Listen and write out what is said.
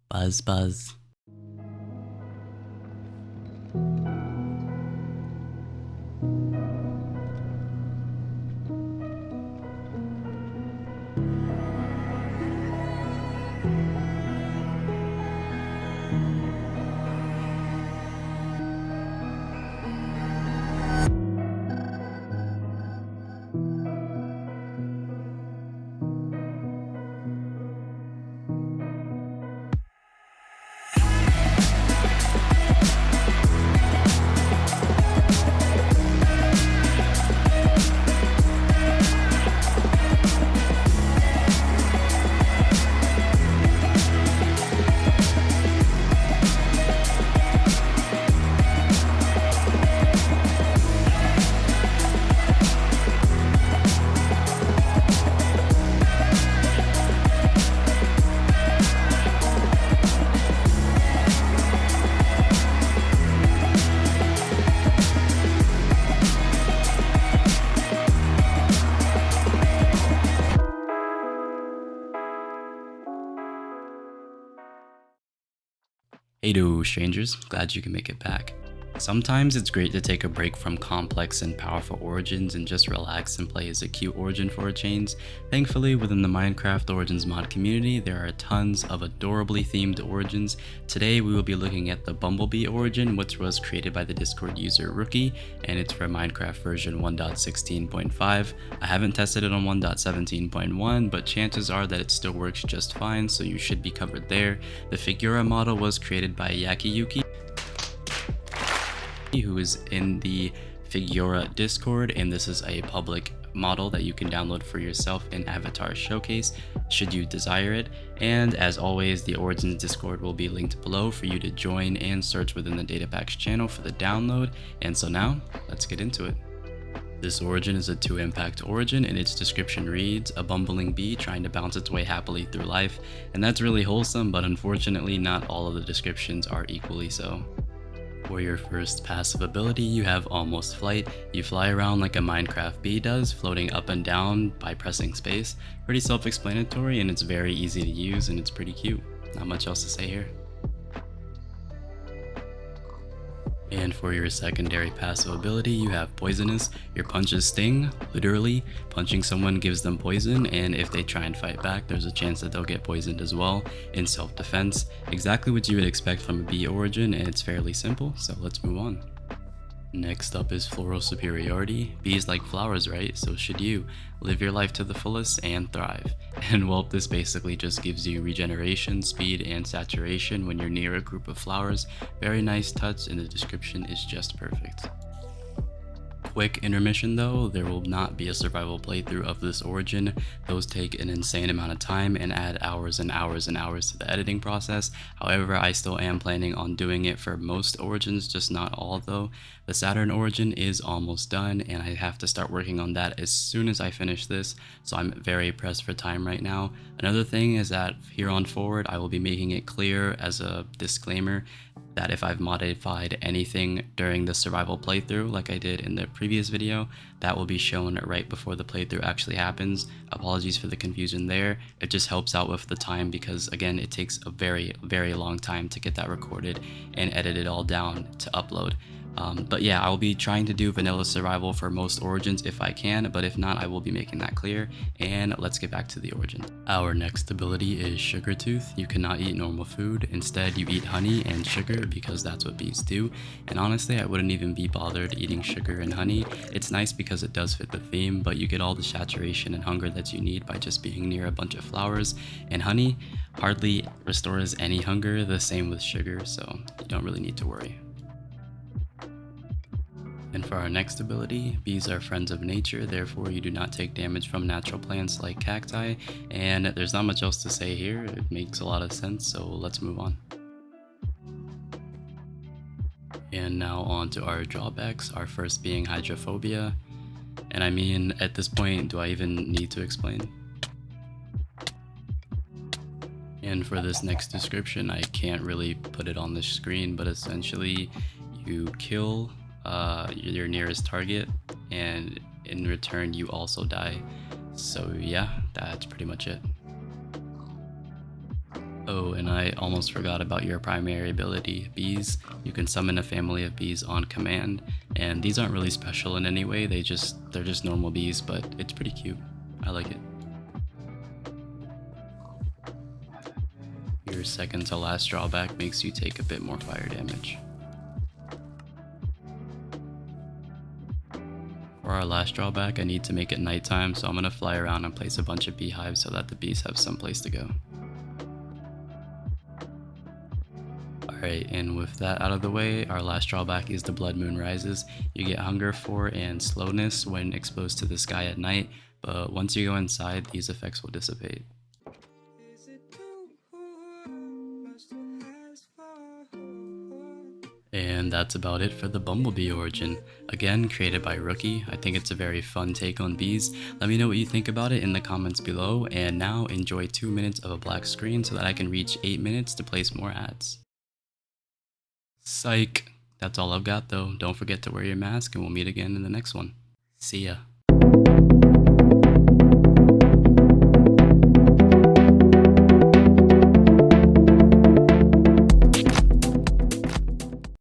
Buzz buzz. Heydo, strangers, glad you can make it back. Sometimes it's great to take a break from complex and powerful origins and just relax and play as a cute origin for a change. Thankfully, within the Minecraft Origins mod community, there are tons of adorably themed origins. Today we will be looking at the Bumblebee origin, which was created by the Discord user Rookie, and it's for Minecraft version 1.16.5. I haven't tested it on 1.17.1, but chances are that it still works just fine, so you should be covered there. The Figura model was created by Yakiyuki, who is in the Figura Discord, and this is a public model that you can download for yourself in Avatar Showcase should you desire it. And as always, the Origins Discord will be linked below for you to join and search within the Datapack's channel for the download. And so now, let's get into it. This origin is a 2-impact origin, and its description reads, a bumbling bee trying to bounce its way happily through life. And that's really wholesome, but unfortunately not all of the descriptions are equally so. For your first passive ability, you have Almost Flight. You fly around like a Minecraft bee does, floating up and down by pressing space. Pretty self-explanatory, and it's very easy to use, and it's pretty cute. Not much else to say here. And for your secondary passive ability, you have Poisonous. Your punches sting, literally. Punching someone gives them poison, and if they try and fight back, there's a chance that they'll get poisoned as well in self-defense. Exactly what you would expect from a bee origin, and it's fairly simple, so let's move on. Next up is Floral Superiority. Bees like flowers, right? So should you. Live your life to the fullest and thrive. And well, this basically just gives you regeneration, speed, and saturation when you're near a group of flowers. Very nice touch, and the description is just perfect. Quick intermission though, there will not be a survival playthrough of this origin. Those take an insane amount of time and add hours and hours and hours to the editing process. However, I still am planning on doing it for most origins, just not all though. The Saturn origin is almost done, and I have to start working on that as soon as I finish this, so I'm very pressed for time right now. Another thing is that here on forward, I will be making it clear as a disclaimer that if I've modified anything during the survival playthrough like I did in the previous video, that will be shown right before the playthrough actually happens. Apologies for the confusion there. It just helps out with the time because again, it takes a very long time to get that recorded and edited all down to upload. But yeah, I'll be trying to do vanilla survival for most origins if I can, but if not, I will be making that clear. And let's get back to the origin. Our next ability is Sugar Tooth. You cannot eat normal food. Instead, you eat honey and sugar because that's what bees do. And honestly, I wouldn't even be bothered eating sugar and honey. It's nice because it does fit the theme, but you get all the saturation and hunger that you need by just being near a bunch of flowers. And honey hardly restores any hunger, the same with sugar, so you don't really need to worry. And for our next ability, bees are friends of nature, therefore you do not take damage from natural plants like cacti, and there's not much else to say here. It makes a lot of sense, so let's move on. And now on to our drawbacks, our first being hydrophobia. And I mean, at this point, do I even need to explain? And for this next description, I can't really put it on the screen, but essentially you kill your nearest target, and in return you also die. So yeah, that's pretty much it. Oh, and I almost forgot about your primary ability, bees. You can summon a family of bees on command, and these aren't really special in any way, they're just normal bees, but it's pretty cute. I like it. Your second to last drawback makes you take a bit more fire damage. For our last drawback, I need to make it nighttime, so I'm gonna fly around and place a bunch of beehives so that the bees have some place to go. Alright, and with that out of the way, our last drawback is the blood moon rises. You get hunger for and slowness when exposed to the sky at night, but once you go inside, these effects will dissipate. And that's about it for the Bumblebee origin. Again, created by Rookie. I think it's a very fun take on bees. Let me know what you think about it in the comments below, and now enjoy 2 minutes of a black screen so that I can reach 8 minutes to place more ads. Psych! That's all I've got though. Don't forget to wear your mask and we'll meet again in the next one. See ya.